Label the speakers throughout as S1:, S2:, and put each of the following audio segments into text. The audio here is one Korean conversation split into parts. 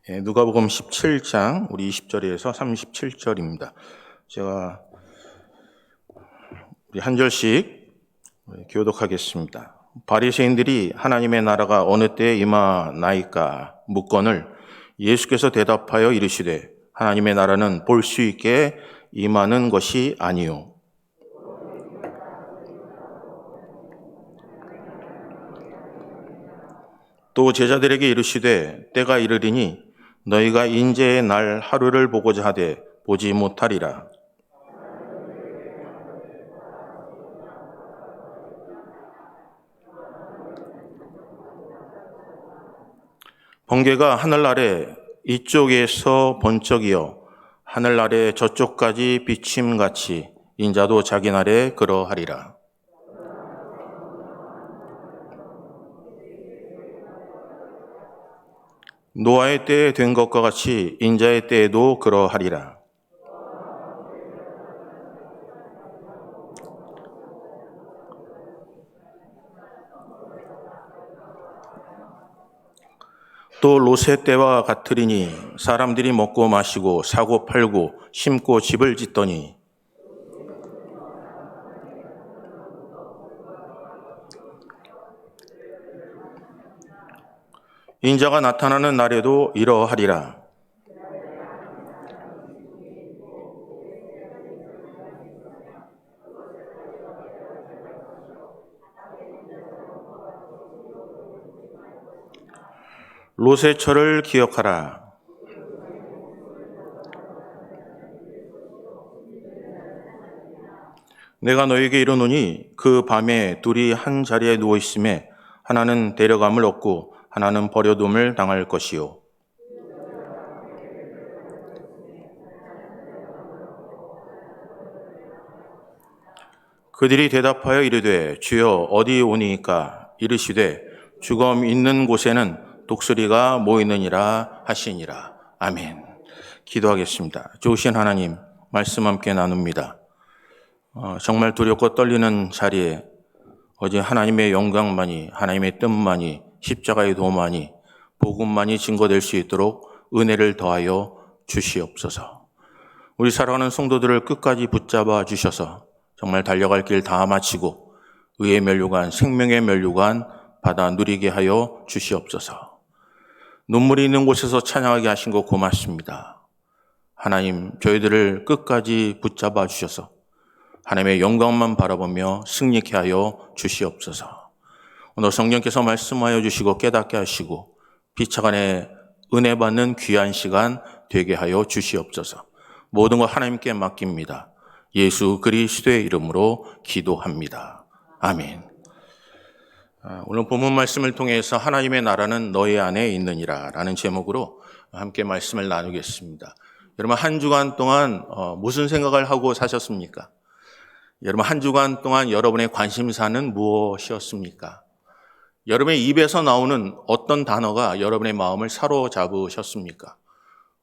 S1: 누가복음 17장 우리 20절에서 37절입니다. 제가 우리 한 절씩 교독하겠습니다. 바리새인들이 하나님의 나라가 어느 때에 임하나이까 묻거늘 예수께서 대답하여 이르시되 하나님의 나라는 볼 수 있게 임하는 것이 아니요 또 제자들에게 이르시되 때가 이르리니 너희가 인재의 날 하루를 보고자 하되 보지 못하리라. 번개가 하늘 아래 이쪽에서 번쩍이어 하늘 아래 저쪽까지 비침같이 인자도 자기 날에 그러하리라. 노아의 때에 된 것과 같이 인자의 때에도 그러하리라. 또 롯의 때와 같으리니 사람들이 먹고 마시고 사고 팔고 심고 집을 짓더니 인자가 나타나는 날에도 이러하리라. 롯의 철을 기억하라. 내가 너에게 이르노니 그 밤에 둘이 한 자리에 누워 있음에 하나는 데려감을 얻고 하나는 버려둠을 당할 것이요. 그들이 대답하여 이르되 주여 어디 오니이까 이르시되 죽음 있는 곳에는 독수리가 모이느니라 하시니라. 아멘. 기도하겠습니다. 좋으신 하나님, 말씀 함께 나눕니다. 정말 두렵고 떨리는 자리에 어제 하나님의 영광만이, 하나님의 뜻만이, 십자가의 도만이, 복음만이 증거될 수 있도록 은혜를 더하여 주시옵소서. 우리 사랑하는 성도들을 끝까지 붙잡아 주셔서 정말 달려갈 길 다 마치고 의의 면류관, 생명의 면류관 받아 누리게 하여 주시옵소서. 눈물이 있는 곳에서 찬양하게 하신 거 고맙습니다. 하나님, 저희들을 끝까지 붙잡아 주셔서 하나님의 영광만 바라보며 승리케 하여 주시옵소서. 오늘 성령께서 말씀하여 주시고 깨닫게 하시고 피차간에 은혜 받는 귀한 시간 되게 하여 주시옵소서. 모든 것 하나님께 맡깁니다. 예수 그리스도의 이름으로 기도합니다. 아멘. 오늘 본문 말씀을 통해서 하나님의 나라는 너희 안에 있느니라 라는 제목으로 함께 말씀을 나누겠습니다. 여러분 한 주간 동안 무슨 생각을 하고 사셨습니까? 여러분 한 주간 동안 여러분의 관심사는 무엇이었습니까? 여러분의 입에서 나오는 어떤 단어가 여러분의 마음을 사로잡으셨습니까?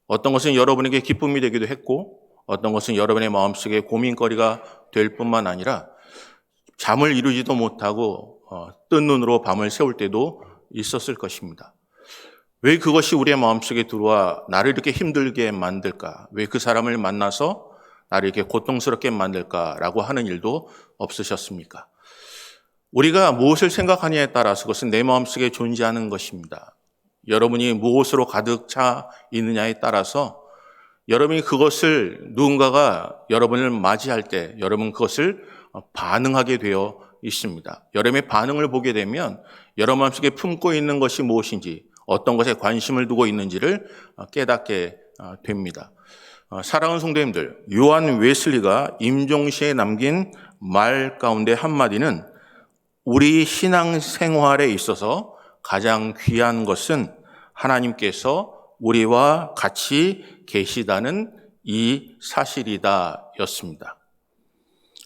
S1: 어떤 것은 여러분에게 기쁨이 되기도 했고 어떤 것은 여러분의 마음속에 고민거리가 될 뿐만 아니라 잠을 이루지도 못하고 뜬 눈으로 밤을 새울 때도 있었을 것입니다. 왜 그것이 우리의 마음속에 들어와 나를 이렇게 힘들게 만들까? 왜 그 사람을 만나서 나를 이렇게 고통스럽게 만들까라고 하는 일도 없으셨습니까? 우리가 무엇을 생각하냐에 따라서 그것은 내 마음속에 존재하는 것입니다. 여러분이 무엇으로 가득 차 있느냐에 따라서 여러분이 그것을 누군가가 여러분을 맞이할 때 여러분 그것을 반응하게 되어 있습니다. 여러분의 반응을 보게 되면 여러분 마음속에 품고 있는 것이 무엇인지 어떤 것에 관심을 두고 있는지를 깨닫게 됩니다. 사랑하는 성도님들, 요한 웨슬리가 임종시에 남긴 말 가운데 한마디는 우리 신앙생활에 있어서 가장 귀한 것은 하나님께서 우리와 같이 계시다는 이 사실이다 였습니다.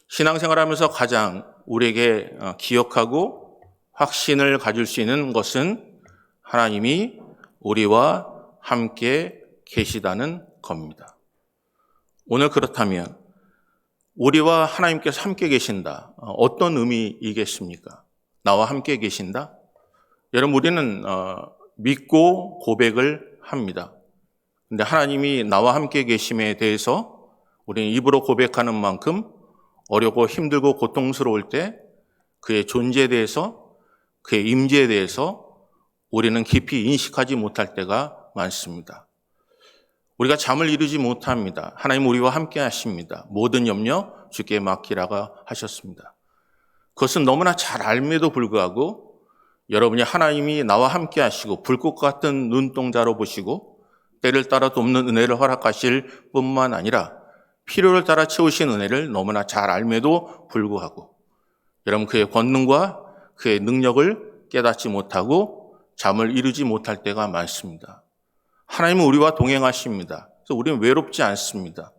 S1: 신앙생활하면서 가장 우리에게 기억하고 확신을 가질 수 있는 것은 하나님이 우리와 함께 계시다는 겁니다. 오늘 그렇다면 우리와 하나님께서 함께 계신다. 어떤 의미이겠습니까? 나와 함께 계신다? 여러분 우리는 믿고 고백을 합니다. 근데 하나님이 나와 함께 계심에 대해서 우리는 입으로 고백하는 만큼 어렵고 힘들고 고통스러울 때 그의 존재에 대해서, 그의 임재에 대해서 우리는 깊이 인식하지 못할 때가 많습니다. 우리가 잠을 이루지 못합니다. 하나님 우리와 함께 하십니다. 모든 염려 주께 맡기라고 하셨습니다. 그것은 너무나 잘 알매도 불구하고 여러분이 하나님이 나와 함께 하시고 불꽃 같은 눈동자로 보시고 때를 따라 돕는 은혜를 허락하실 뿐만 아니라 필요를 따라 채우신 은혜를 너무나 잘 알매도 불구하고 여러분 그의 권능과 그의 능력을 깨닫지 못하고 잠을 이루지 못할 때가 많습니다. 하나님은 우리와 동행하십니다. 그래서 우리는 외롭지 않습니다.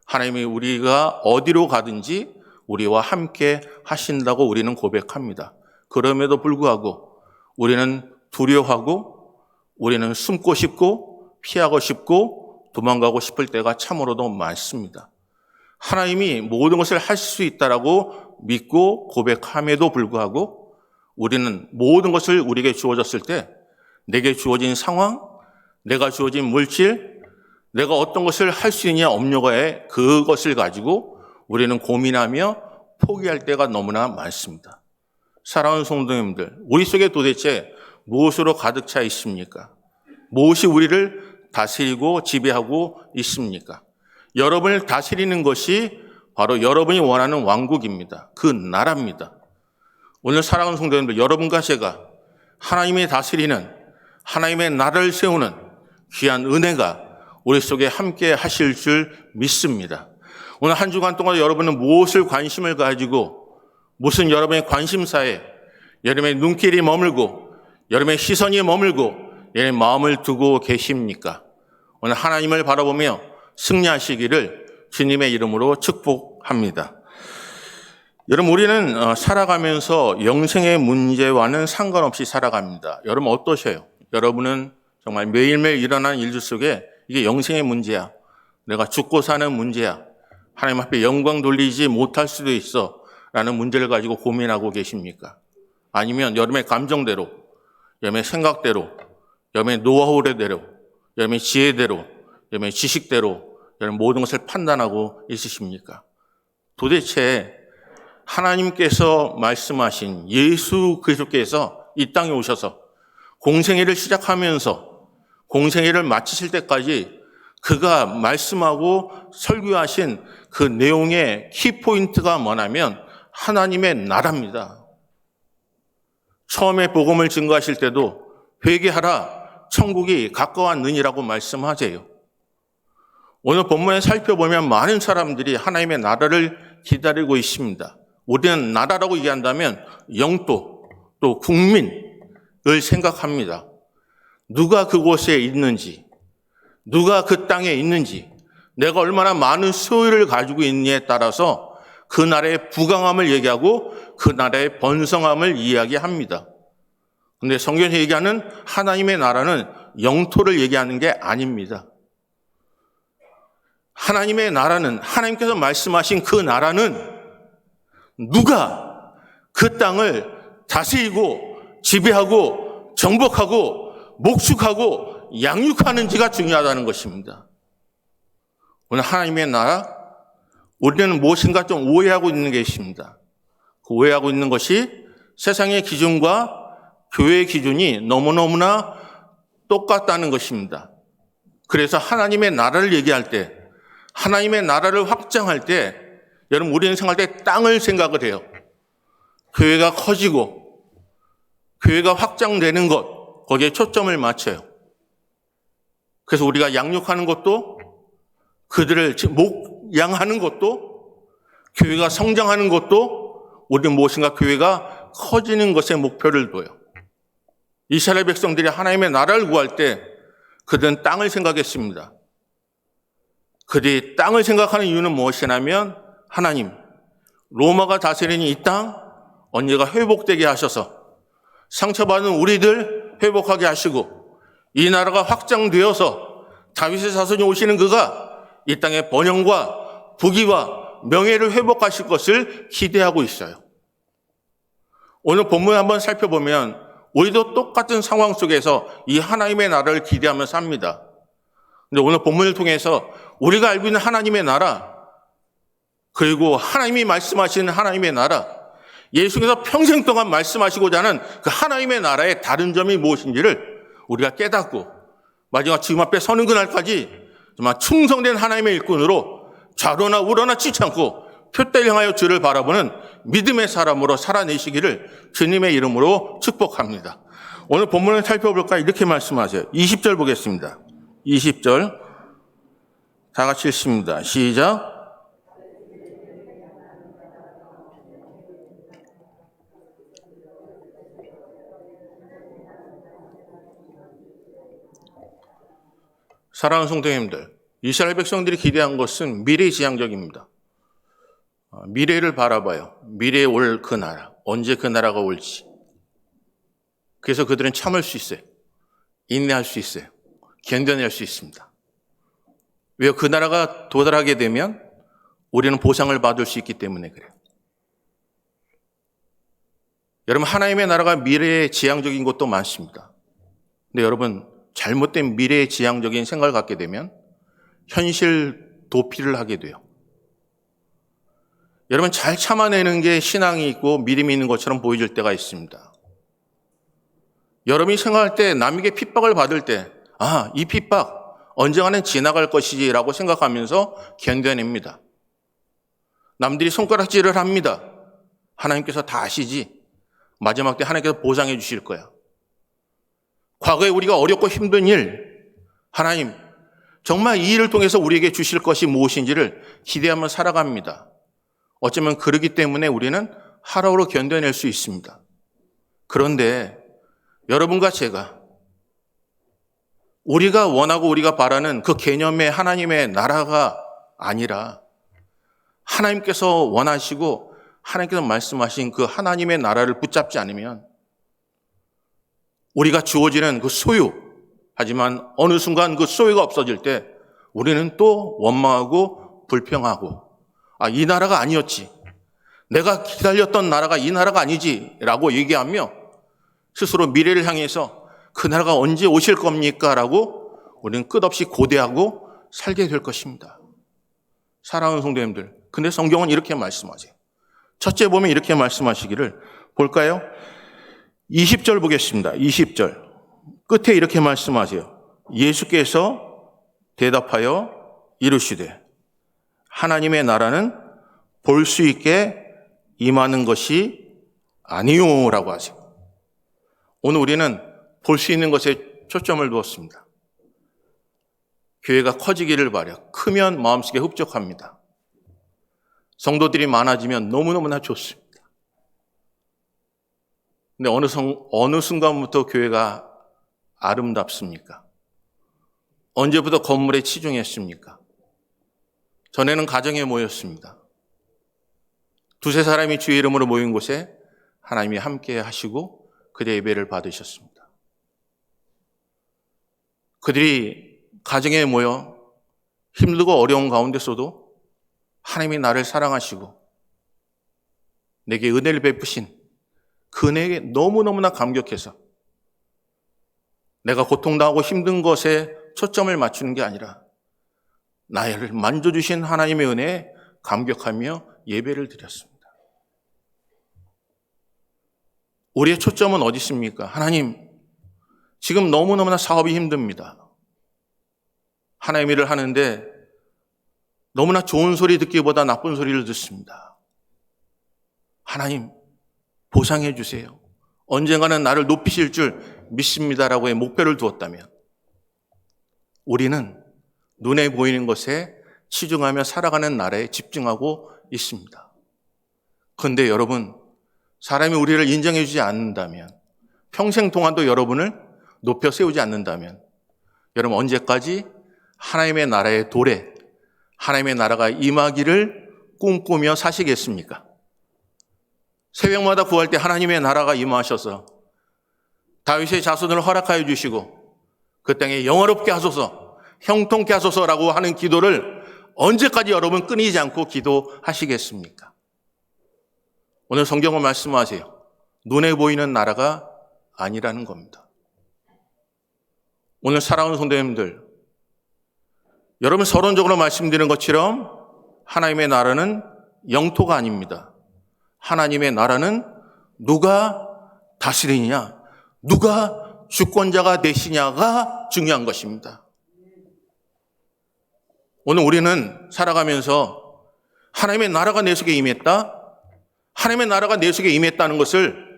S1: 하나님이 우리가 어디로 가든지 우리와 함께 하신다고 우리는 고백합니다. 그럼에도 불구하고 우리는 두려워하고 우리는 숨고 싶고 피하고 싶고 도망가고 싶을 때가 참으로도 많습니다. 하나님이 모든 것을 할 수 있다라고 믿고 고백함에도 불구하고 우리는 모든 것을 우리에게 주어졌을 때 내게 주어진 상황, 내가 주어진 물질, 내가 어떤 것을 할 수 있냐 없냐에 그것을 가지고 우리는 고민하며 포기할 때가 너무나 많습니다. 사랑하는 성도님들, 우리 속에 도대체 무엇으로 가득 차 있습니까? 무엇이 우리를 다스리고 지배하고 있습니까? 여러분을 다스리는 것이 바로 여러분이 원하는 왕국입니다. 그 나라입니다. 오늘 사랑하는 성도님들, 여러분과 제가 하나님이 다스리는 하나님의 나라를 세우는 귀한 은혜가 우리 속에 함께 하실 줄 믿습니다. 오늘 한 주간 동안 여러분은 무엇을 관심을 가지고 무슨 여러분의 관심사에 여러분의 눈길이 머물고 여러분의 시선이 머물고 여러분의 마음을 두고 계십니까? 오늘 하나님을 바라보며 승리하시기를 주님의 이름으로 축복합니다. 여러분 우리는 살아가면서 영생의 문제와는 상관없이 살아갑니다. 여러분 어떠세요? 여러분은 정말 매일매일 일어나는 일들 속에 이게 영생의 문제야. 내가 죽고 사는 문제야. 하나님 앞에 영광 돌리지 못할 수도 있어. 라는 문제를 가지고 고민하고 계십니까? 아니면 여러분의 감정대로, 여러분의 생각대로, 여러분의 노하우대로, 여러분의 지혜대로, 여러분의 지식대로 여러분 모든 것을 판단하고 있으십니까? 도대체 하나님께서 말씀하신 예수 그리스도께서 이 땅에 오셔서 공생애를 시작하면서 공생애를 마치실 때까지 그가 말씀하고 설교하신 그 내용의 키포인트가 뭐냐면 하나님의 나라입니다. 처음에 복음을 증거하실 때도 회개하라 천국이 가까웠느니라고 말씀하세요. 오늘 본문에 살펴보면 많은 사람들이 하나님의 나라를 기다리고 있습니다. 우리는 나라라고 얘기한다면 영토 또 국민을 생각합니다. 누가 그곳에 있는지, 누가 그 땅에 있는지, 내가 얼마나 많은 소유를 가지고 있느냐에 따라서 그 나라의 부강함을 얘기하고 그 나라의 번성함을 이야기합니다. 그런데 성경에서 얘기하는 하나님의 나라는 영토를 얘기하는 게 아닙니다. 하나님의 나라는, 하나님께서 말씀하신 그 나라는 누가 그 땅을 다스리고 지배하고 정복하고 목축하고 양육하는지가 중요하다는 것입니다. 오늘 하나님의 나라, 우리는 무엇인가 좀 오해하고 있는 게 있습니다. 그 오해하고 있는 것이 세상의 기준과 교회의 기준이 너무너무나 똑같다는 것입니다. 그래서 하나님의 나라를 얘기할 때, 하나님의 나라를 확장할 때 여러분 우리는 생각할 때 땅을 생각을 해요. 교회가 커지고 교회가 확장되는 것, 거기에 초점을 맞춰요. 그래서 우리가 양육하는 것도 그들을 목양하는 것도 교회가 성장하는 것도 우리는 무엇인가 교회가 커지는 것에 목표를 둬요. 이스라엘 백성들이 하나님의 나라를 구할 때 그들은 땅을 생각했습니다. 그들이 땅을 생각하는 이유는 무엇이냐면 하나님, 로마가 다스리는 이 땅 언제가 회복되게 하셔서 상처받은 우리들 회복하게 하시고 이 나라가 확장되어서 다윗의 자손이 오시는 그가 이 땅의 번영과 부귀와 명예를 회복하실 것을 기대하고 있어요. 오늘 본문 한번 살펴보면 우리도 똑같은 상황 속에서 이 하나님의 나라를 기대하며 삽니다. 근데 오늘 본문을 통해서 우리가 알고 있는 하나님의 나라, 그리고 하나님이 말씀하시는 하나님의 나라, 예수께서 평생 동안 말씀하시고자 하는 그 하나님의 나라의 다른 점이 무엇인지를 우리가 깨닫고 마지막 지금 앞에 서는 그날까지 정말 충성된 하나님의 일꾼으로 좌로나 우로나 치지 않고 표대를 향하여 주를 바라보는 믿음의 사람으로 살아내시기를 주님의 이름으로 축복합니다. 오늘 본문을 살펴볼까 이렇게 말씀하세요. 20절 보겠습니다. 20절 다 같이 읽습니다. 시작. 사랑하는 성도님들, 이스라엘 백성들이 기대한 것은 미래지향적입니다. 미래를 바라봐요. 미래에 올 그 나라, 언제 그 나라가 올지. 그래서 그들은 참을 수 있어요. 인내할 수 있어요. 견뎌낼 수 있습니다. 왜요? 그 나라가 도달하게 되면 우리는 보상을 받을 수 있기 때문에 그래요. 여러분, 하나님의 나라가 미래에 지향적인 것도 많습니다. 근데 여러분, 잘못된 미래에 지향적인 생각을 갖게 되면 현실 도피를 하게 돼요. 여러분, 잘 참아내는 게 신앙이 있고 믿음이 있는 것처럼 보여질 때가 있습니다. 여러분이 생각할 때 남에게 핍박을 받을 때, 이 핍박 언젠가는 지나갈 것이지라고 생각하면서 견뎌냅니다. 남들이 손가락질을 합니다. 하나님께서 다 아시지. 마지막 때 하나님께서 보상해 주실 거야. 과거에 우리가 어렵고 힘든 일, 하나님 정말 이 일을 통해서 우리에게 주실 것이 무엇인지를 기대하며 살아갑니다. 어쩌면 그러기 때문에 우리는 하루하루 견뎌낼 수 있습니다. 그런데 여러분과 제가 우리가 원하고 우리가 바라는 그 개념의 하나님의 나라가 아니라 하나님께서 원하시고 하나님께서 말씀하신 그 하나님의 나라를 붙잡지 않으면 우리가 주어지는 그 소유, 하지만 어느 순간 그 소유가 없어질 때 우리는 또 원망하고 불평하고 이 나라가 아니었지. 내가 기다렸던 나라가 이 나라가 아니지 라고 얘기하며 스스로 미래를 향해서 그 나라가 언제 오실 겁니까? 라고 우리는 끝없이 고대하고 살게 될 것입니다. 사랑하는 성도님들, 근데 성경은 이렇게 말씀하세요. 첫째 보면 이렇게 말씀하시기를 볼까요? 20절 보겠습니다. 20절 끝에 이렇게 말씀하세요. 예수께서 대답하여 이르시되 하나님의 나라는 볼 수 있게 임하는 것이 아니요라고 하세요. 오늘 우리는 볼 수 있는 것에 초점을 두었습니다. 교회가 커지기를 바라. 크면 마음속에 흡족합니다. 성도들이 많아지면 너무너무나 좋습니다. 근데 어느 순간부터 교회가 아름답습니까? 언제부터 건물에 치중했습니까? 전에는 가정에 모였습니다. 두세 사람이 주의 이름으로 모인 곳에 하나님이 함께 하시고 그들의 예배를 받으셨습니다. 그들이 가정에 모여 힘들고 어려운 가운데서도 하나님이 나를 사랑하시고 내게 은혜를 베푸신 그 은혜에 너무너무나 감격해서 내가 고통당하고 힘든 것에 초점을 맞추는 게 아니라 나를 만져주신 하나님의 은혜에 감격하며 예배를 드렸습니다. 우리의 초점은 어디 있습니까? 하나님, 지금 너무너무나 사업이 힘듭니다. 하나님 일을 하는데 너무나 좋은 소리 듣기보다 나쁜 소리를 듣습니다. 하나님, 보상해 주세요. 언젠가는 나를 높이실 줄 믿습니다라고의 목표를 두었다면 우리는 눈에 보이는 것에 치중하며 살아가는 나라에 집중하고 있습니다. 그런데 여러분, 사람이 우리를 인정해 주지 않는다면, 평생 동안도 여러분을 높여 세우지 않는다면 여러분 언제까지 하나님의 나라의 도래, 하나님의 나라가 임하기를 꿈꾸며 사시겠습니까? 새벽마다 구할 때 하나님의 나라가 임하셔서 다윗의 자손을 허락하여 주시고 그 땅에 영화롭게 하소서, 형통케 하소서라고 하는 기도를 언제까지 여러분 끊이지 않고 기도하시겠습니까? 오늘 성경은 말씀하세요. 눈에 보이는 나라가 아니라는 겁니다. 오늘 사랑하는 성도님들, 여러분, 서론적으로 말씀드린 것처럼 하나님의 나라는 영토가 아닙니다. 하나님의 나라는 누가 다스리느냐, 누가 주권자가 되시냐가 중요한 것입니다. 오늘 우리는 살아가면서 하나님의 나라가 내 속에 임했다, 하나님의 나라가 내 속에 임했다는 것을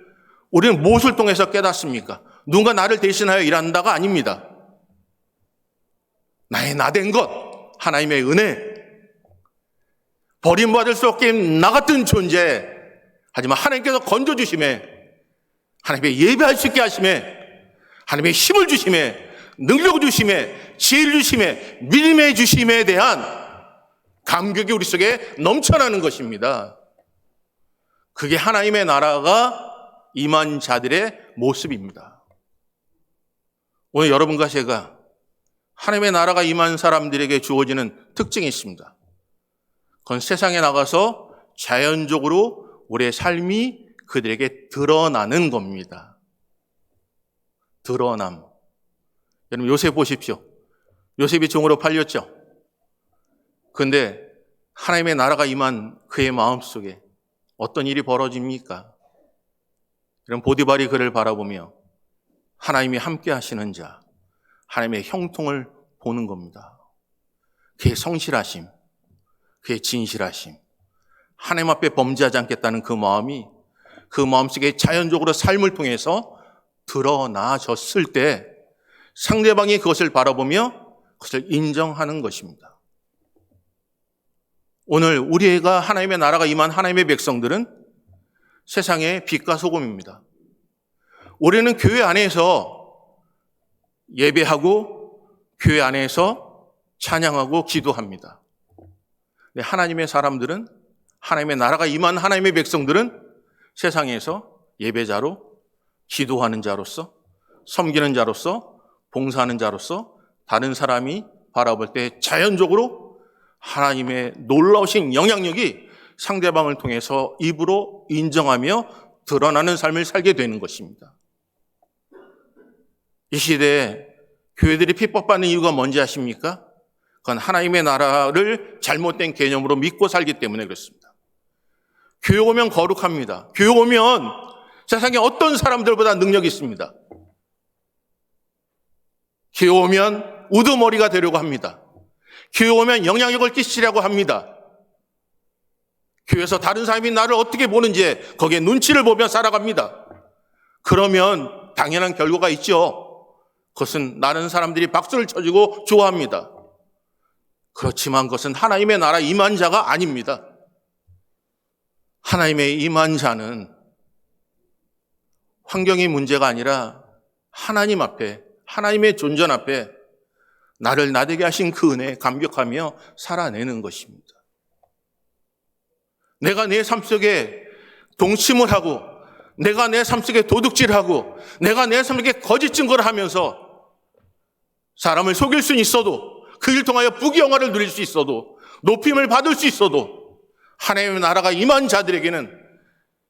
S1: 우리는 무엇을 통해서 깨닫습니까? 누군가 나를 대신하여 일한다가 아닙니다. 나의 나된 것, 하나님의 은혜, 버림받을 수 없게 나 같은 존재, 하지만 하나님께서 건져주심에, 하나님의 예배할 수 있게 하심에, 하나님의 힘을 주심에, 능력을 주심에, 지혜를 주심에, 믿음의 주심에 대한 감격이 우리 속에 넘쳐나는 것입니다. 그게 하나님의 나라가 임한 자들의 모습입니다. 오늘 여러분과 제가 하나님의 나라가 임한 사람들에게 주어지는 특징이 있습니다. 그건 세상에 나가서 자연적으로 우리의 삶이 그들에게 드러나는 겁니다. 드러남. 여러분, 요셉 보십시오. 요셉이 종으로 팔렸죠. 그런데 하나님의 나라가 임한 그의 마음속에 어떤 일이 벌어집니까? 여러분, 보디발이 그를 바라보며 하나님이 함께 하시는 자, 하나님의 형통을 보는 겁니다. 그의 성실하심, 그의 진실하심, 하나님 앞에 범죄하지 않겠다는 그 마음이 그 마음속에 자연적으로 삶을 통해서 드러나졌을 때 상대방이 그것을 바라보며 그것을 인정하는 것입니다. 오늘 우리가 하나님의 나라가 임한 하나님의 백성들은 세상의 빛과 소금입니다. 우리는 교회 안에서 예배하고 교회 안에서 찬양하고 기도합니다. 하나님의 사람들은, 하나님의 나라가 임한 하나님의 백성들은 세상에서 예배자로, 기도하는 자로서, 섬기는 자로서, 봉사하는 자로서 다른 사람이 바라볼 때 자연적으로 하나님의 놀라우신 영향력이 상대방을 통해서 입으로 인정하며 드러나는 삶을 살게 되는 것입니다. 이 시대에 교회들이 핍박받는 이유가 뭔지 아십니까? 그건 하나님의 나라를 잘못된 개념으로 믿고 살기 때문에 그렇습니다. 교회 오면 거룩합니다. 교회 오면 세상에 어떤 사람들보다 능력이 있습니다. 교회 오면 우두머리가 되려고 합니다. 교회 오면 영향력을 끼치려고 합니다. 교회에서 다른 사람이 나를 어떻게 보는지 거기에 눈치를 보며 살아갑니다. 그러면 당연한 결과가 있죠. 그것은 나는 사람들이 박수를 쳐주고 좋아합니다. 그렇지만 그것은 하나님의 나라 임한 자가 아닙니다. 하나님의 임한 자는 환경이 문제가 아니라 하나님 앞에, 하나님의 존전 앞에 나를 나되게 하신 그 은혜에 감격하며 살아내는 것입니다. 내가 내 삶 속에 동침을 하고, 내가 내 삶 속에 도둑질하고, 내가 내 삶 속에 거짓 증거를 하면서 사람을 속일 수는 있어도, 그 일 통하여 부귀영화를 누릴 수 있어도, 높임을 받을 수 있어도, 하나님의 나라가 임한 자들에게는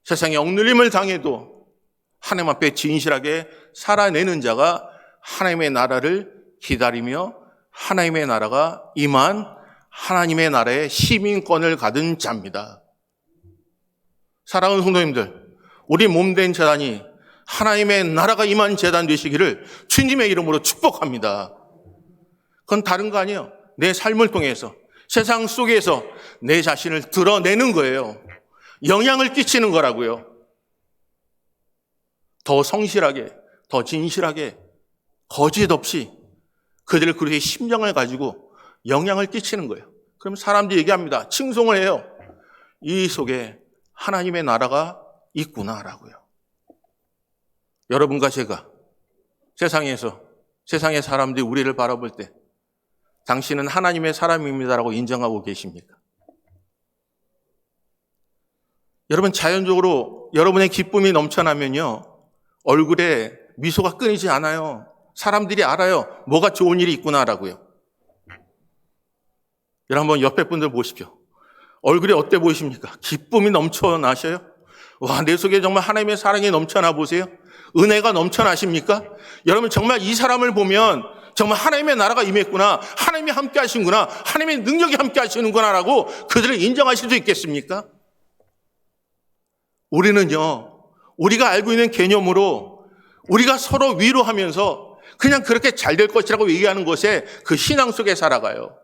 S1: 세상에 억눌림을 당해도 하나님 앞에 진실하게 살아내는 자가 하나님의 나라를 기다리며 하나님의 나라가 임한 하나님의 나라의 시민권을 가진 자입니다. 사랑하는 성도님들, 우리 몸된 재단이 하나님의 나라가 임한 재단 되시기를 주님의 이름으로 축복합니다. 그건 다른 거 아니에요. 내 삶을 통해서, 세상 속에서 내 자신을 드러내는 거예요. 영향을 끼치는 거라고요. 더 성실하게, 더 진실하게, 거짓 없이 그들의 그리스도의 심정을 가지고 영향을 끼치는 거예요. 그럼 사람들이 얘기합니다. 칭송을 해요. 이 속에 하나님의 나라가 있구나라고요. 여러분과 제가 세상에서, 세상의 사람들이 우리를 바라볼 때 당신은 하나님의 사람입니다라고 인정하고 계십니까? 여러분, 자연적으로 여러분의 기쁨이 넘쳐나면요, 얼굴에 미소가 끊이지 않아요. 사람들이 알아요. 뭐가 좋은 일이 있구나라고요. 여러분, 한번 옆에 분들 보십시오. 얼굴이 어때 보이십니까? 기쁨이 넘쳐나셔요? 와, 내 속에 정말 하나님의 사랑이 넘쳐나 보세요? 은혜가 넘쳐나십니까? 여러분, 정말 이 사람을 보면 정말 하나님의 나라가 임했구나, 하나님이 함께 하시는구나, 하나님의 능력이 함께 하시는구나라고 그들을 인정하실 수 있겠습니까? 우리는요, 우리가 알고 있는 개념으로 우리가 서로 위로하면서 그냥 그렇게 잘 될 것이라고 얘기하는 것에 그 신앙 속에 살아가요.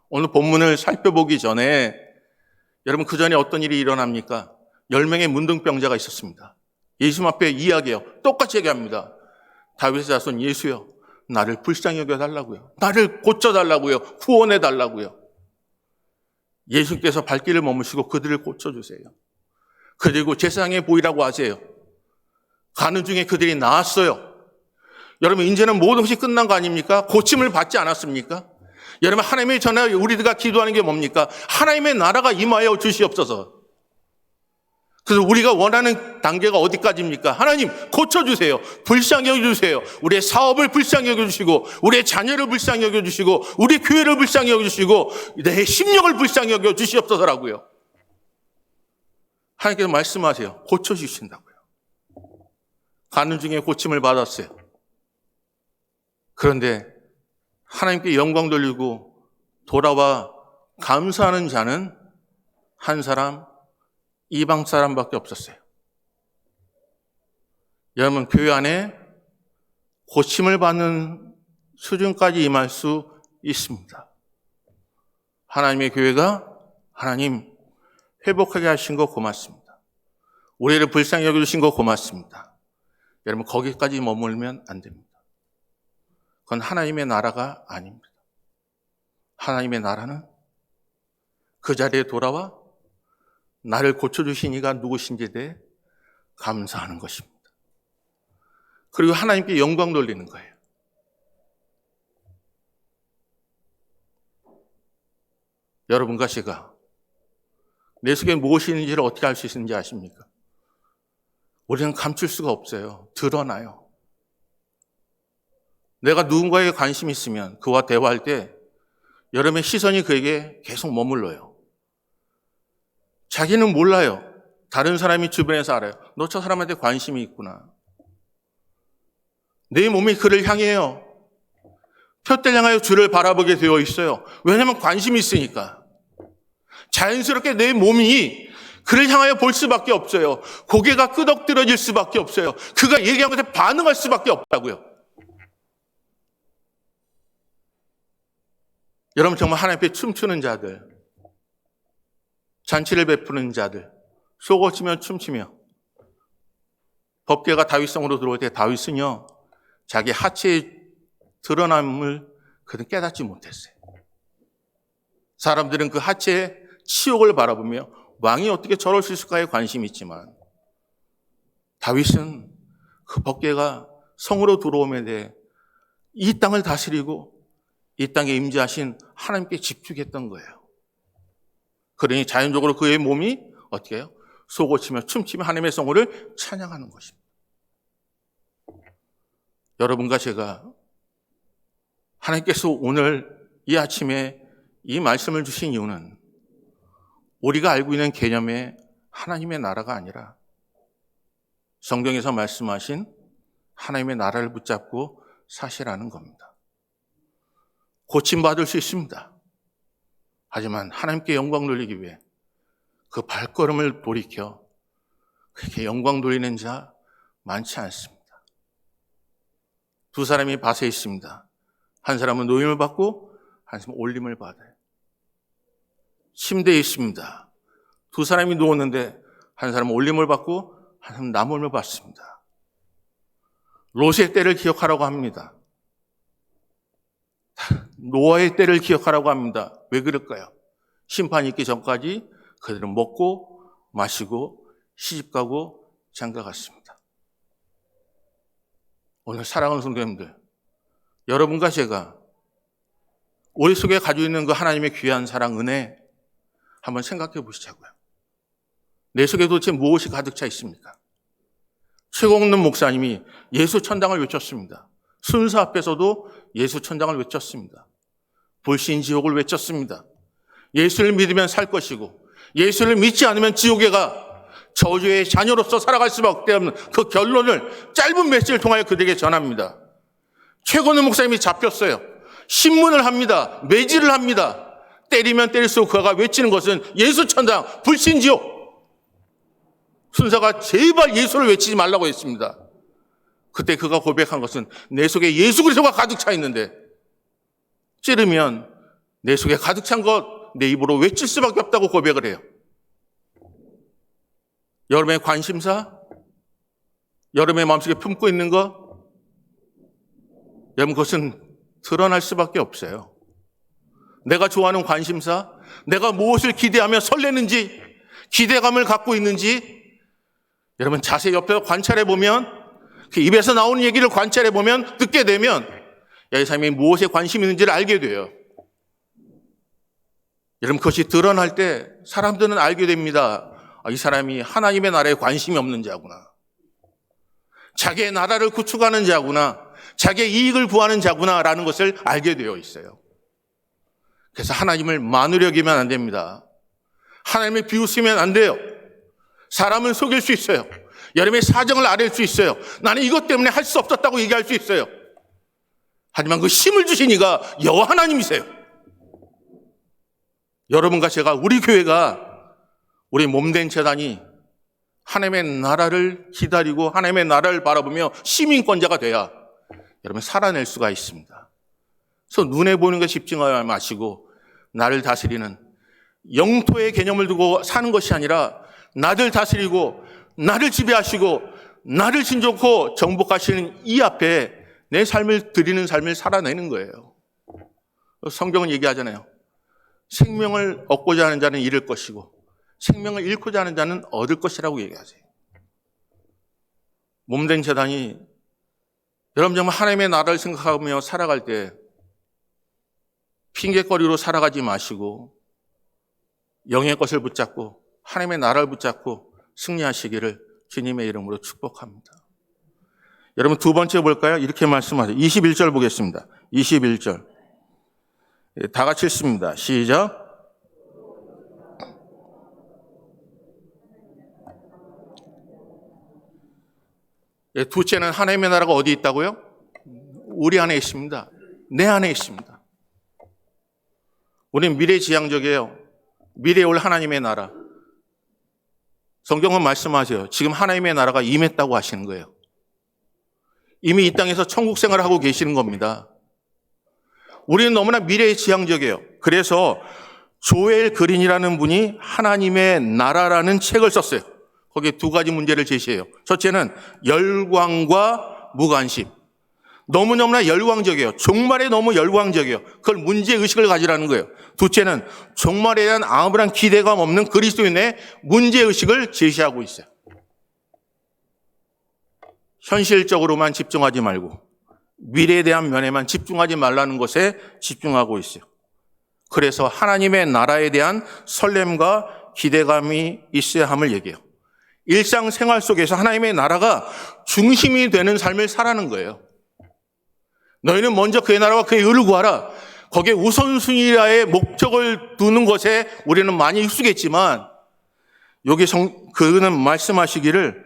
S1: 오늘 본문을 살펴보기 전에 여러분, 그 전에 어떤 일이 일어납니까? 10명의 문둥병자가 있었습니다. 예수 앞에 이야기해요. 똑같이 얘기합니다. 다윗의 자손 예수여, 나를 불쌍히 여겨달라고요. 나를 고쳐달라고요. 구원해달라고요. 예수께서 발길을 머무시고 그들을 고쳐주세요. 그리고 제사장에 보이라고 하세요. 가는 중에 그들이 나았어요. 여러분, 이제는 모든 것이 끝난 거 아닙니까? 고침을 받지 않았습니까? 여러분, 하나님의 전에 우리가 기도하는 게 뭡니까? 하나님의 나라가 임하여 주시옵소서. 그래서 우리가 원하는 단계가 어디까지입니까? 하나님 고쳐주세요. 불쌍히 여겨주세요. 우리의 사업을 불쌍히 여겨주시고, 우리의 자녀를 불쌍히 여겨주시고, 우리 교회를 불쌍히 여겨주시고, 내 심령을 불쌍히 여겨주시옵소서라고요. 하나님께서 말씀하세요. 고쳐주신다고요. 가는 중에 고침을 받았어요. 그런데 하나님께 영광 돌리고 돌아와 감사하는 자는 한 사람, 이방 사람밖에 없었어요. 여러분, 교회 안에 고침을 받는 수준까지 임할 수 있습니다. 하나님의 교회가 하나님 회복하게 하신 거 고맙습니다. 우리를 불쌍히 여겨주신 거 고맙습니다. 여러분, 거기까지 머물면 안 됩니다. 그건 하나님의 나라가 아닙니다. 하나님의 나라는 그 자리에 돌아와 나를 고쳐주신 이가 누구신지에 대해 감사하는 것입니다. 그리고 하나님께 영광 돌리는 거예요. 여러분과 제가 내 속에 무엇이 있는지를 어떻게 알 수 있는지 아십니까? 우리는 감출 수가 없어요. 드러나요. 내가 누군가에게 관심이 있으면 그와 대화할 때 여러분의 시선이 그에게 계속 머물러요. 자기는 몰라요. 다른 사람이 주변에서 알아요. 너 저 사람한테 관심이 있구나. 내 몸이 그를 향해요. 푯대를 향하여 주를 바라보게 되어 있어요. 왜냐하면 관심이 있으니까. 자연스럽게 내 몸이 그를 향하여 볼 수밖에 없어요. 고개가 끄덕들어질 수밖에 없어요. 그가 얘기한 것에 반응할 수밖에 없다고요. 여러분, 정말 하나님 앞에 춤추는 자들, 잔치를 베푸는 자들, 속옷치며 춤추며, 법궤가 다윗성으로 들어올 때 다윗은요, 자기 하체의 드러남을 그는 깨닫지 못했어요. 사람들은 그 하체의 치욕을 바라보며 왕이 어떻게 저럴 수 있을까에 관심이 있지만, 다윗은 그 법궤가 성으로 들어옴에 대해 이 땅을 다스리고 이 땅에 임재하신 하나님께 집중했던 거예요. 그러니 자연적으로 그의 몸이 어떻게 해요? 속옷치며 춤추며 하나님의 성호를 찬양하는 것입니다. 여러분과 제가 하나님께서 오늘 이 아침에 이 말씀을 주신 이유는 우리가 알고 있는 개념의 하나님의 나라가 아니라 성경에서 말씀하신 하나님의 나라를 붙잡고 사시라는 겁니다. 고침받을 수 있습니다. 하지만 하나님께 영광 돌리기 위해 그 발걸음을 돌이켜 그렇게 영광 돌리는 자 많지 않습니다. 두 사람이 밭에 있습니다. 한 사람은 노임을 받고 한 사람은 올림을 받아요. 침대에 있습니다. 두 사람이 누웠는데 한 사람은 올림을 받고 한 사람은 나무를 받습니다. 롯의 때를 기억하라고 합니다. 노아의 때를 기억하라고 합니다. 왜 그럴까요? 심판이 있기 전까지 그들은 먹고 마시고 시집가고 장가갔습니다. 오늘 사랑하는 성도님들, 여러분과 제가 우리 속에 가지고 있는 그 하나님의 귀한 사랑, 은혜 한번 생각해 보시자고요. 내 속에 도대체 무엇이 가득 차 있습니까? 최공남 목사님이 예수 천당을 외쳤습니다. 순서 앞에서도 예수 천당을 외쳤습니다. 불신지옥을 외쳤습니다. 예수를 믿으면 살 것이고 예수를 믿지 않으면 지옥에 가 저주의 자녀로서 살아갈 수밖에 없는 그 결론을 짧은 메시지를 통하여 그들에게 전합니다. 최건우 목사님이 잡혔어요. 신문을 합니다. 매질을 합니다. 때리면 때릴수록 그가 외치는 것은 예수 천당, 불신지옥. 순서가 제발 예수를 외치지 말라고 했습니다. 그때 그가 고백한 것은 내 속에 예수 그리스도가 가득 차 있는데 찌르면 내 속에 가득 찬 것 내 입으로 외칠 수밖에 없다고 고백을 해요. 여러분의 관심사, 여러분의 마음속에 품고 있는 것, 여러분 그것은 드러날 수밖에 없어요. 내가 좋아하는 관심사, 내가 무엇을 기대하며 설레는지, 기대감을 갖고 있는지 여러분 자세히 옆에서 관찰해 보면, 그 입에서 나오는 얘기를 관찰해 보면, 듣게 되면 이 사람이 무엇에 관심이 있는지를 알게 돼요. 여러분 그것이 드러날 때 사람들은 알게 됩니다. 이 사람이 하나님의 나라에 관심이 없는 자구나. 자기의 나라를 구축하는 자구나. 자기의 이익을 구하는 자구나라는 것을 알게 되어 있어요. 그래서 하나님을 만으려 여기면 안 됩니다. 하나님을 비웃으면 안 돼요. 사람을 속일 수 있어요. 여러분의 사정을 아랠 수 있어요. 나는 이것 때문에 할 수 없었다고 얘기할 수 있어요. 하지만 그 힘을 주신 이가 여호와 하나님이세요. 여러분과 제가, 우리 교회가, 우리 몸된 재단이 하나님의 나라를 기다리고 하나님의 나라를 바라보며 시민권자가 돼야 여러분 살아낼 수가 있습니다. 그래서 눈에 보이는 것에 집중하지 마시고 나를 다스리는 영토의 개념을 두고 사는 것이 아니라 나를 다스리고 나를 지배하시고 나를 신족하고 정복하시는 이 앞에 내 삶을 드리는 삶을 살아내는 거예요. 성경은 얘기하잖아요. 생명을 얻고자 하는 자는 잃을 것이고 생명을 잃고자 하는 자는 얻을 것이라고 얘기하세요. 몸된 재단이 여러분 정말 하나님의 나라를 생각하며 살아갈 때 핑계거리로 살아가지 마시고 영의 것을 붙잡고 하나님의 나라를 붙잡고 승리하시기를 주님의 이름으로 축복합니다. 여러분 두 번째 볼까요? 이렇게 말씀하세요. 21절 보겠습니다. 21절. 다 같이 읽습니다. 시작. 둘째는 하나님의 나라가 어디 있다고요? 우리 안에 있습니다. 내 안에 있습니다. 우리는 미래지향적이에요. 미래에 올 하나님의 나라. 성경은 말씀하세요. 지금 하나님의 나라가 임했다고 하시는 거예요. 이미 이 땅에서 천국 생활을 하고 계시는 겁니다. 우리는 너무나 미래지향적이에요. 그래서 조엘 그린이라는 분이 하나님의 나라라는 책을 썼어요. 거기에 두 가지 문제를 제시해요. 첫째는 열광과 무관심. 너무너무나 열광적이에요. 종말에 너무 열광적이에요. 그걸 문제의식을 가지라는 거예요. 둘째는 종말에 대한 아무런 기대감 없는 그리스도인의 문제의식을 제시하고 있어요. 현실적으로만 집중하지 말고 미래에 대한 면에만 집중하지 말라는 것에 집중하고 있어요. 그래서 하나님의 나라에 대한 설렘과 기대감이 있어야 함을 얘기해요. 일상생활 속에서 하나님의 나라가 중심이 되는 삶을 살아는 거예요. 너희는 먼저 그의 나라와 그의 의를 구하라. 거기에 우선순위라의 목적을 두는 것에 우리는 많이 익숙했지만 여기 그는 말씀하시기를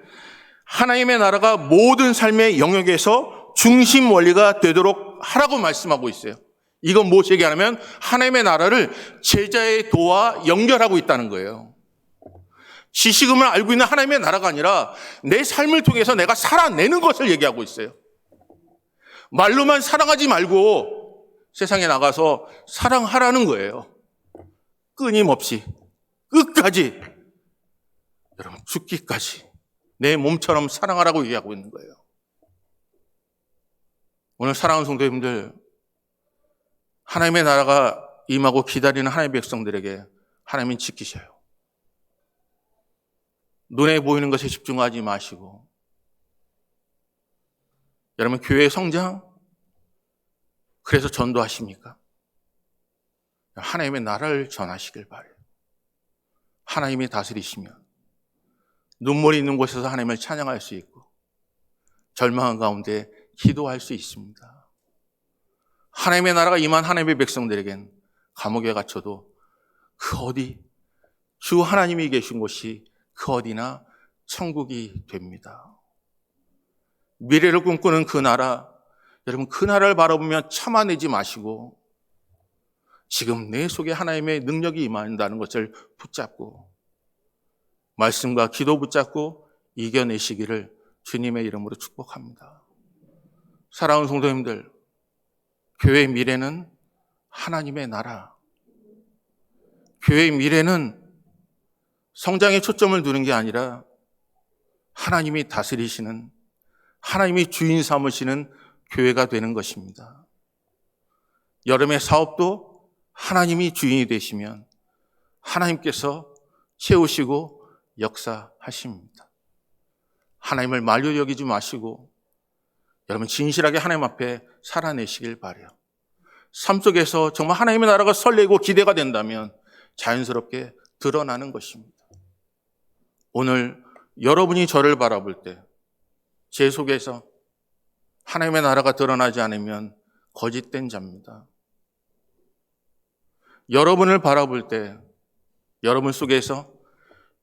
S1: 하나님의 나라가 모든 삶의 영역에서 중심 원리가 되도록 하라고 말씀하고 있어요. 이건 무엇 얘기하냐면 하나님의 나라를 제자의 도와 연결하고 있다는 거예요. 지식음을 알고 있는 하나님의 나라가 아니라 내 삶을 통해서 내가 살아내는 것을 얘기하고 있어요. 말로만 사랑하지 말고 세상에 나가서 사랑하라는 거예요. 끊임없이 끝까지 여러분 죽기까지 내 몸처럼 사랑하라고 얘기하고 있는 거예요. 오늘 사랑하는 성도님들, 하나님의 나라가 임하고 기다리는 하나님의 백성들에게 하나님은 지키셔요. 눈에 보이는 것에 집중하지 마시고 여러분 교회 성장 그래서 전도하십니까? 하나님의 나라를 전하시길 바라요. 하나님이 다스리시면 눈물이 있는 곳에서 하나님을 찬양할 수 있고 절망한 가운데 기도할 수 있습니다. 하나님의 나라가 임한 하나님의 백성들에겐 감옥에 갇혀도 그 어디 주 하나님이 계신 곳이 그 어디나 천국이 됩니다. 미래를 꿈꾸는 그 나라, 여러분, 그날을 바라보며 참아내지 마시고 지금 내 속에 하나님의 능력이 임한다는 것을 붙잡고 말씀과 기도 붙잡고 이겨내시기를 주님의 이름으로 축복합니다. 사랑하는 성도님들, 교회의 미래는 하나님의 나라, 교회의 미래는 성장에 초점을 두는 게 아니라 하나님이 다스리시는, 하나님이 주인 삼으시는 교회가 되는 것입니다. 여러분의 사업도 하나님이 주인이 되시면 하나님께서 채우시고 역사하십니다. 하나님을 만료 여기지 마시고 여러분 진실하게 하나님 앞에 살아내시길 바라요. 삶 속에서 정말 하나님의 나라가 설레고 기대가 된다면 자연스럽게 드러나는 것입니다. 오늘 여러분이 저를 바라볼 때 제 속에서 하나님의 나라가 드러나지 않으면 거짓된 자입니다. 여러분을 바라볼 때 여러분 속에서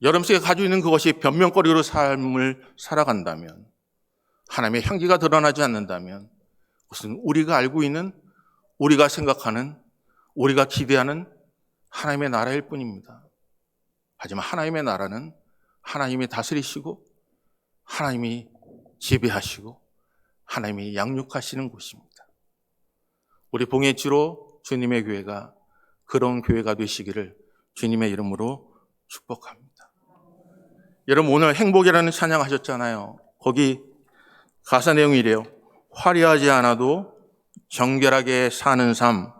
S1: 여러분 속에 가지고 있는 그것이 변명거리로 삶을 살아간다면, 하나님의 향기가 드러나지 않는다면 그것은 우리가 알고 있는, 우리가 생각하는, 우리가 기대하는 하나님의 나라일 뿐입니다. 하지만 하나님의 나라는 하나님이 다스리시고 하나님이 지배하시고 하나님이 양육하시는 곳입니다. 우리 봉해지로 주님의 교회가 그런 교회가 되시기를 주님의 이름으로 축복합니다. 여러분, 오늘 행복이라는 찬양 하셨잖아요. 거기 가사 내용이 이래요. 화려하지 않아도 정결하게 사는 삶,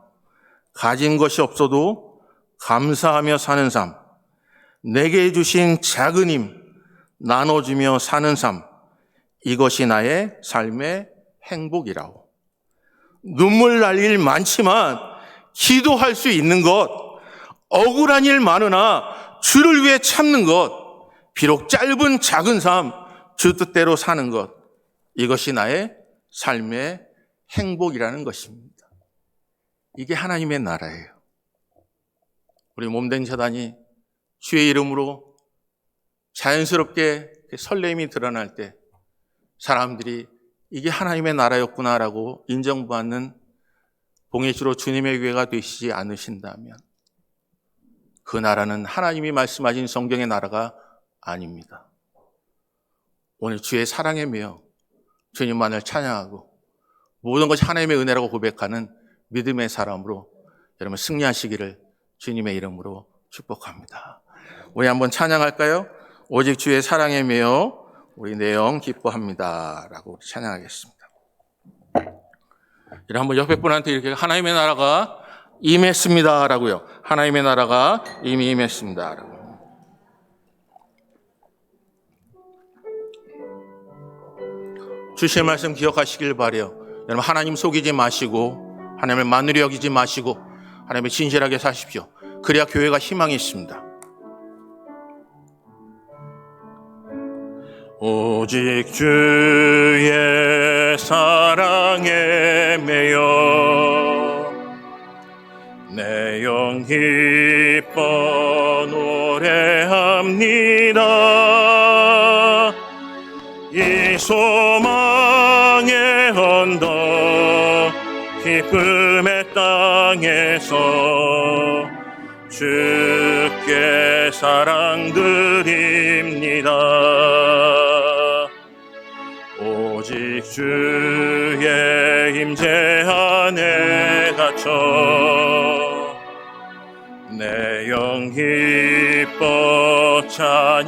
S1: 가진 것이 없어도 감사하며 사는 삶, 내게 주신 작은 힘 나눠주며 사는 삶, 이것이 나의 삶의 행복이라고. 눈물 날 일 많지만 기도할 수 있는 것, 억울한 일 많으나 주를 위해 참는 것, 비록 짧은 작은 삶, 주 뜻대로 사는 것, 이것이 나의 삶의 행복이라는 것입니다. 이게 하나님의 나라예요. 우리 몸된 재단이 주의 이름으로 자연스럽게 설렘이 드러날 때 사람들이 이게 하나님의 나라였구나라고 인정받는 봉해주로 주님의 교회가 되시지 않으신다면 그 나라는 하나님이 말씀하신 성경의 나라가 아닙니다. 오늘 주의 사랑에 매여 주님만을 찬양하고 모든 것이 하나님의 은혜라고 고백하는 믿음의 사람으로 여러분 승리하시기를 주님의 이름으로 축복합니다. 우리 한번 찬양할까요? 오직 주의 사랑에 매여 우리 내 영 기뻐합니다 라고 찬양하겠습니다. 한번 옆에 분한테 이렇게 하나님의 나라가 임했습니다 라고요. 하나님의 나라가 이미 임했습니다 라고. 주신 말씀 기억하시길 바라요. 여러분, 하나님 속이지 마시고 하나님을 만으로 여기지 마시고 하나님을 진실하게 사십시오. 그래야 교회가 희망이 있습니다. 오직 주의 사랑에 매여 내 영 기뻐 노래합니다. 이 소망의 언덕 기쁨의 땅에서 주께 사랑 드립니다. 오직 주의 임재 안에 갇혀 내 영 기뻐 찬양합니다.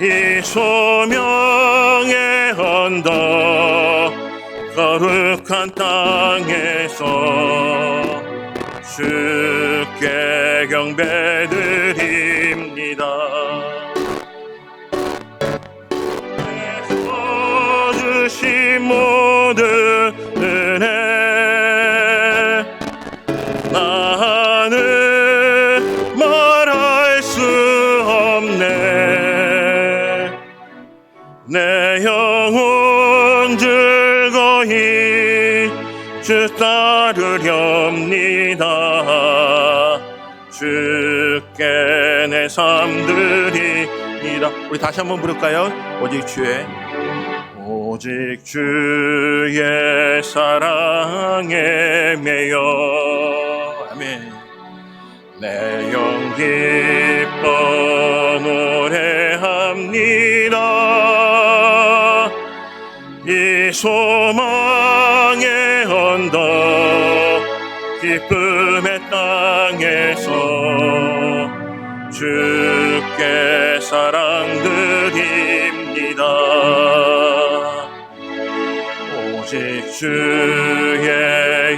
S1: 이 소명의 언덕 거룩한 땅에서 주께 경배드립니다. 주신 모든 은혜 나는 말할 수 없네. 내 영혼 즐거이 주 따르렵니다. 주께 내 삶 드립니다. 우리 다시 한번 부를까요? 오직 주의 오직 주의 사랑에 매여 아멘. 내 영 기뻐 노래합니다. 이 소망의 언덕 기쁨의 땅에서 주께 사랑드립니다. 오직 주의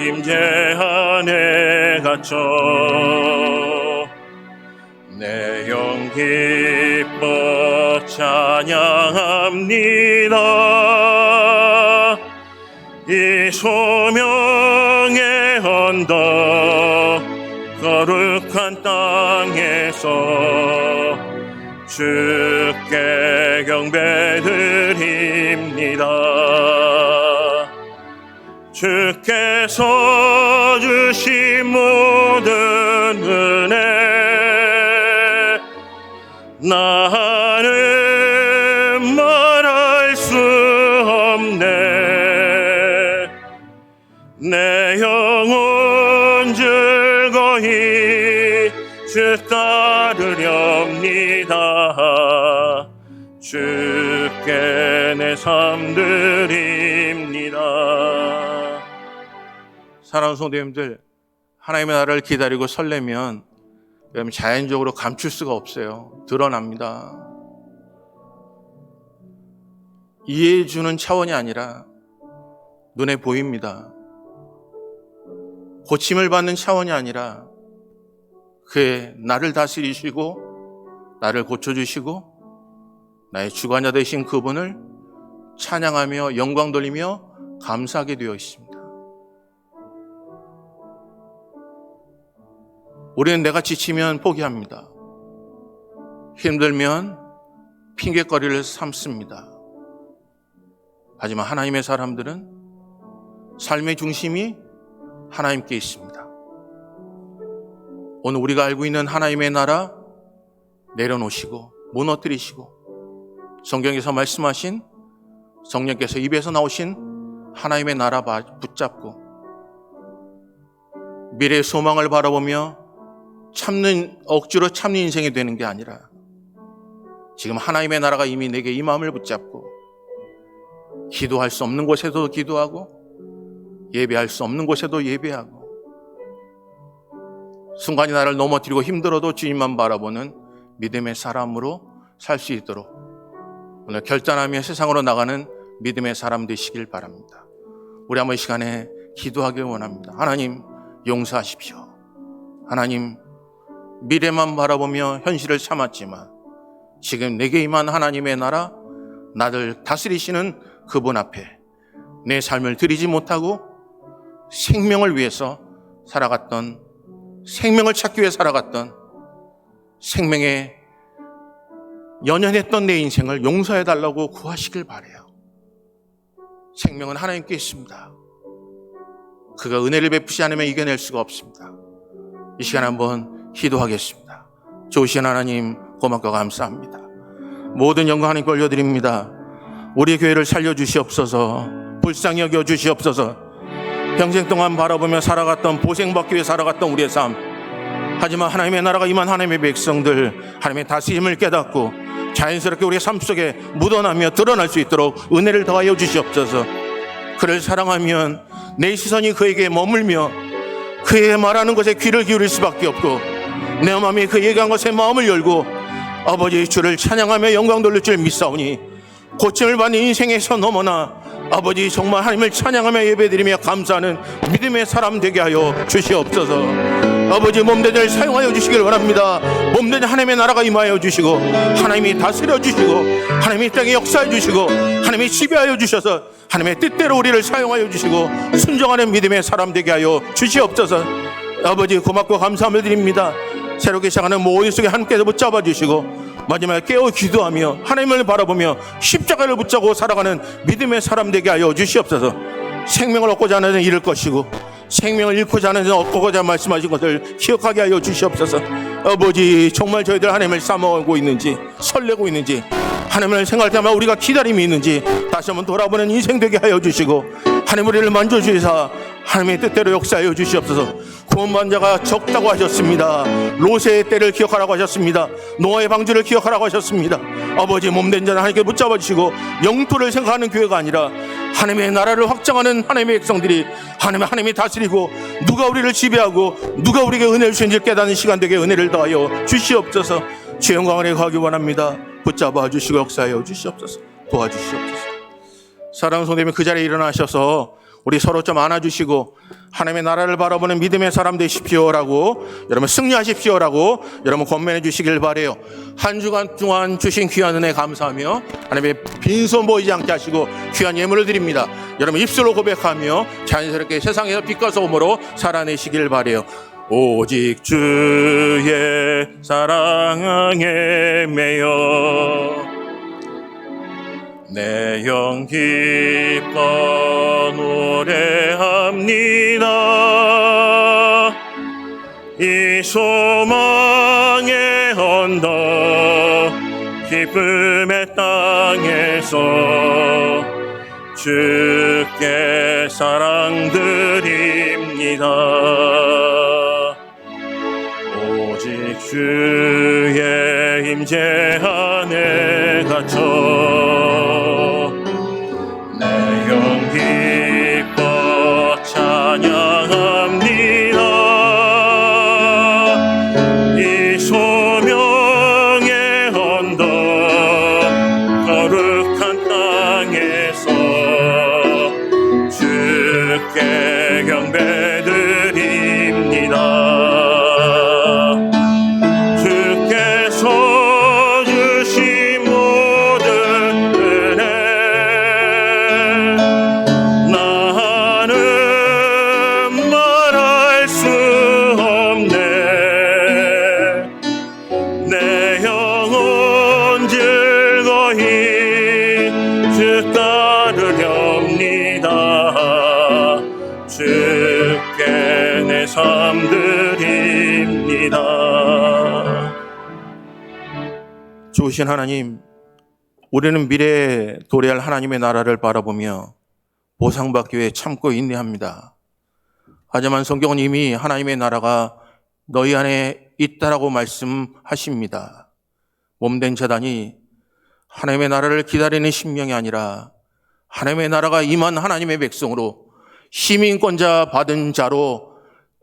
S1: 임재 안에 갇혀 내 영 기뻐 찬양합니다. 이 소명의 언덕 거룩한 땅에서 주께 경배드립니다. 주께서 주신 모든 은혜 나는 말할 수 없네. 내 영혼 즐거이 주 따르렵니다. 주께 내 삶 드립니다. 사랑하는 성도님들, 하나님의 나라를 기다리고 설레면 여러분 자연적으로 감출 수가 없어요. 드러납니다. 이해해 주는 차원이 아니라 눈에 보입니다. 고침을 받는 차원이 아니라 그의 나를 다스리시고 나를 고쳐주시고 나의 주관자 되신 그분을 찬양하며 영광 돌리며 감사하게 되어 있습니다. 우리는 내가 지치면 포기합니다. 힘들면 핑계거리를 삼습니다. 하지만 하나님의 사람들은 삶의 중심이 하나님께 있습니다. 오늘 우리가 알고 있는 하나님의 나라 내려놓으시고 무너뜨리시고 성경에서 말씀하신 성령께서 입에서 나오신 하나님의 나라 붙잡고 미래의 소망을 바라보며 억지로 참는 인생이 되는 게 아니라 지금 하나님의 나라가 이미 내게 이 마음을 붙잡고 기도할 수 없는 곳에도 기도하고 예배할 수 없는 곳에도 예배하고 순간이 나를 넘어뜨리고 힘들어도 주님만 바라보는 믿음의 사람으로 살 수 있도록 오늘 결단하며 세상으로 나가는 믿음의 사람 되시길 바랍니다. 우리 한번 이 시간에 기도하길 원합니다. 하나님 용서하십시오. 하나님 미래만 바라보며 현실을 참았지만 지금 내게 임한 하나님의 나라 나를 다스리시는 그분 앞에 내 삶을 드리지 못하고 생명을 위해서 살아갔던 생명을 찾기 위해 살아갔던 생명에 연연했던 내 인생을 용서해달라고 구하시길 바라요. 생명은 하나님께 있습니다. 그가 은혜를 베푸지 않으면 이겨낼 수가 없습니다. 이 시간 한번 기도하겠습니다. 좋으신 하나님 고맙고 감사합니다. 모든 영광 하나님께 올려드립니다. 우리 교회를 살려주시옵소서. 불쌍히 여겨주시옵소서. 평생 동안 바라보며 살아갔던 보생받기 위해 살아갔던 우리의 삶, 하지만 하나님의 나라가 임한 하나님의 백성들 하나님의 다스림을 깨닫고 자연스럽게 우리의 삶 속에 묻어나며 드러날 수 있도록 은혜를 더하여 주시옵소서. 그를 사랑하면 내 시선이 그에게 머물며 그의 말하는 것에 귀를 기울일 수밖에 없고 내 마음이 그 얘기한 것에 마음을 열고 아버지 주를 찬양하며 영광 돌릴 줄 믿사오니 고침을 받는 인생에서 넘어나 아버지 정말 하나님을 찬양하며 예배드리며 감사하는 믿음의 사람 되게 하여 주시옵소서. 아버지 몸되들 사용하여 주시길 바랍니다. 몸되는 하나님의 나라가 임하여 주시고 하나님이 다스려 주시고 하나님이 땅에 역사해 주시고 하나님이 지배하여 주셔서 하나님의 뜻대로 우리를 사용하여 주시고 순종하는 믿음의 사람 되게 하여 주시옵소서. 아버지 고맙고 감사함을 드립니다. 새롭게 시작하는 모임 속에 함께서 붙잡아 주시고 마지막에 깨어 기도하며 하나님을 바라보며 십자가를 붙잡고 살아가는 믿음의 사람 되게 하여 주시옵소서. 생명을 얻고자 하는 자는 잃을 것이고 생명을 잃고자 하는 자는 얻고자 말씀하신 것을 기억하게 하여 주시옵소서. 아버지 정말 저희들 하나님을 싸먹고 있는지 설레고 있는지 하나님을 생각할 때마다 우리가 기다림이 있는지 다시 한번 돌아보는 인생 되게 하여 주시고, 하나님 우리를 만져주시사 하나님의 뜻대로 역사하여 주시옵소서. 구원받은 자가 적다고 하셨습니다. 롯의 때를 기억하라고 하셨습니다. 노아의 방주를 기억하라고 하셨습니다. 아버지, 몸된 자는 하나님께 붙잡아 주시고 영토를 생각하는 교회가 아니라 하나님의 나라를 확장하는 하나님의 백성들이 하나님이 다스리고 누가 우리를 지배하고 누가 우리에게 은혜를 주신지 깨닫는 시간 되게 은혜를 더하여 주시옵소서. 주의 영광을 가기 원합니다. 붙잡아 주시고 역사하여 주시옵소서. 도와주시옵소서. 사랑하는 성도님, 그 자리에 일어나셔서 우리 서로 좀 안아주시고 하나님의 나라를 바라보는 믿음의 사람 되십시오라고, 여러분 승리하십시오라고 여러분 권면해 주시길 바라요. 한 주간 동안 주신 귀한 은혜 감사하며 하나님의 빈손 보이지 않게 하시고 귀한 예물을 드립니다. 여러분 입술로 고백하며 자연스럽게 세상에서 빛과 소금으로 살아내시길 바라요. 오직 주의 사랑에 매여 내 영 기뻐 노래합니다. 이 소망의 언덕 기쁨의 땅에서 주께 사랑 드립니다. 오직 주의 임재 안에 갇혀 내 영 기뻐 찬양합니다. 이 소명의 언덕 거룩한 땅에서 주께 경배드립니다. 좋으신 하나님, 우리는 미래에 도래할 하나님의 나라를 바라보며 보상받기 위해 참고 인내합니다. 하지만 성경은 이미 하나님의 나라가 너희 안에 있다라고 말씀하십니다. 몸된 자단이 하나님의 나라를 기다리는 심령이 아니라 하나님의 나라가 임한 하나님의 백성으로 시민권자 받은 자로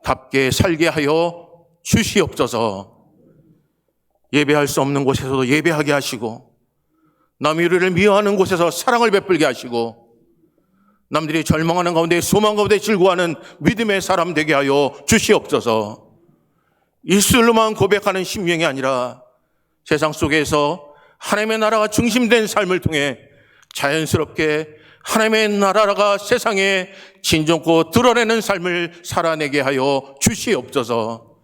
S1: 답게 살게 하여 주시옵소서. 예배할 수 없는 곳에서도 예배하게 하시고, 남이 우리를 미워하는 곳에서 사랑을 베풀게 하시고, 남들이 절망하는 가운데 소망 가운데 즐거워하는 믿음의 사람 되게 하여 주시옵소서. 입술로만 고백하는 심령이 아니라 세상 속에서 하나님의 나라가 중심된 삶을 통해 자연스럽게 하나님의 나라가 세상에 진정코 드러내는 삶을 살아내게 하여 주시옵소서.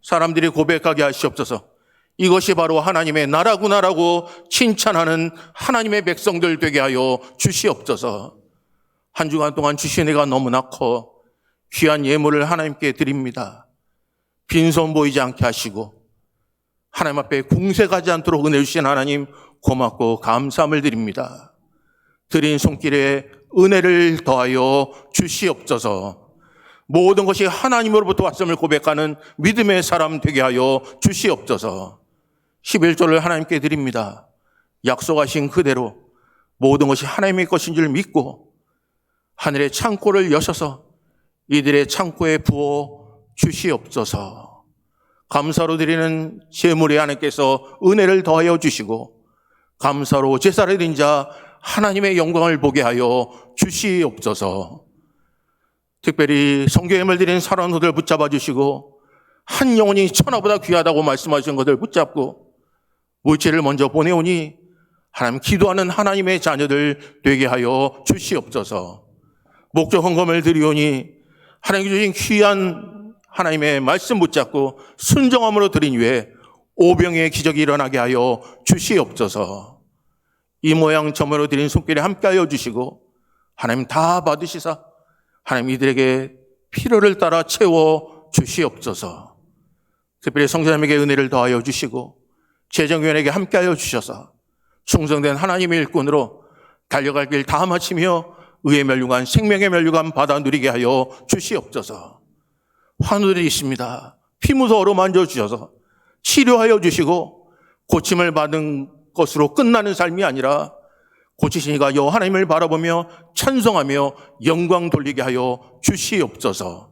S1: 사람들이 고백하게 하시옵소서. 이것이 바로 하나님의 나라구나라고 칭찬하는 하나님의 백성들 되게 하여 주시옵소서. 한 주간 동안 주신 은혜가 너무나 커 귀한 예물을 하나님께 드립니다. 빈손 보이지 않게 하시고 하나님 앞에 궁색하지 않도록 은혜 주신 하나님 고맙고 감사함을 드립니다. 드린 손길에 은혜를 더하여 주시옵소서. 모든 것이 하나님으로부터 왔음을 고백하는 믿음의 사람 되게 하여 주시옵소서. 11조를 하나님께 드립니다. 약속하신 그대로 모든 것이 하나님의 것인 줄 믿고 하늘의 창고를 여셔서 이들의 창고에 부어 주시옵소서. 감사로 드리는 제물에 하나님께서 은혜를 더하여 주시고 감사로 제사를 드린 자 하나님의 영광을 보게 하여 주시옵소서. 특별히 성교예물 드린 사랑하는 분들 붙잡아 주시고 한 영혼이 천하보다 귀하다고 말씀하신 것들 붙잡고 물질을 먼저 보내오니 하나님 기도하는 하나님의 자녀들 되게 하여 주시옵소서. 목적 헌금을 드리오니 하나님 주신 귀한 하나님의 말씀 붙잡고 순종함으로 드린 후에 오병의 기적이 일어나게 하여 주시옵소서. 이 모양 저모로 드린 손길에 함께하여 주시고 하나님 다 받으시사 하나님 이들에게 필요를 따라 채워 주시옵소서. 특별히 성도님에게 은혜를 더하여 주시고 재정위원에게 함께하여 주셔서 충성된 하나님의 일꾼으로 달려갈 길 다 마치며 의의 멸류관, 생명의 멸류관 받아 누리게 하여 주시옵소서. 환우들이 있습니다. 피 묻어 어루만져 주셔서 치료하여 주시고 고침을 받은 것으로 끝나는 삶이 아니라 고치시니까 여 하나님을 바라보며 찬송하며 영광 돌리게 하여 주시옵소서.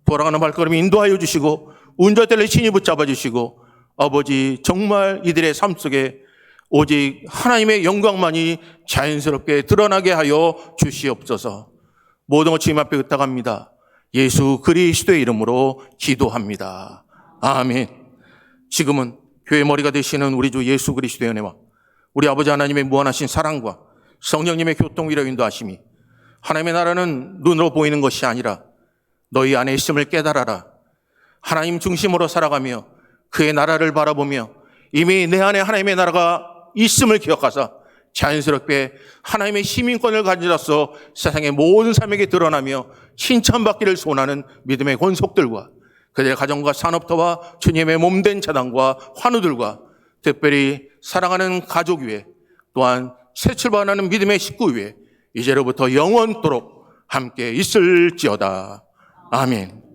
S1: 돌아가는 발걸음 인도하여 주시고 운전대를 친히 붙잡아 주시고 아버지 정말 이들의 삶 속에 오직 하나님의 영광만이 자연스럽게 드러나게 하여 주시옵소서. 모든 것 주님 앞에 의탁합니다. 예수 그리스도의 이름으로 기도합니다. 아멘. 지금은 교회 머리가 되시는 우리 주 예수 그리스도의 은혜와 우리 아버지 하나님의 무한하신 사랑과 성령님의 교통 위로 인도하심이 하나님의 나라는 눈으로 보이는 것이 아니라 너희 안에 있음을 깨달아라. 하나님 중심으로 살아가며 그의 나라를 바라보며 이미 내 안에 하나님의 나라가 있음을 기억하사 자연스럽게 하나님의 시민권을 가지고서 세상의 모든 삶에게 드러나며 칭찬받기를 소원하는 믿음의 권속들과 그들의 가정과 산업터와 주님의 몸된 자당과 환우들과 특별히 사랑하는 가족 위에 또한 새 출발하는 믿음의 식구 위에 이제로부터 영원토록 함께 있을지어다. 아멘.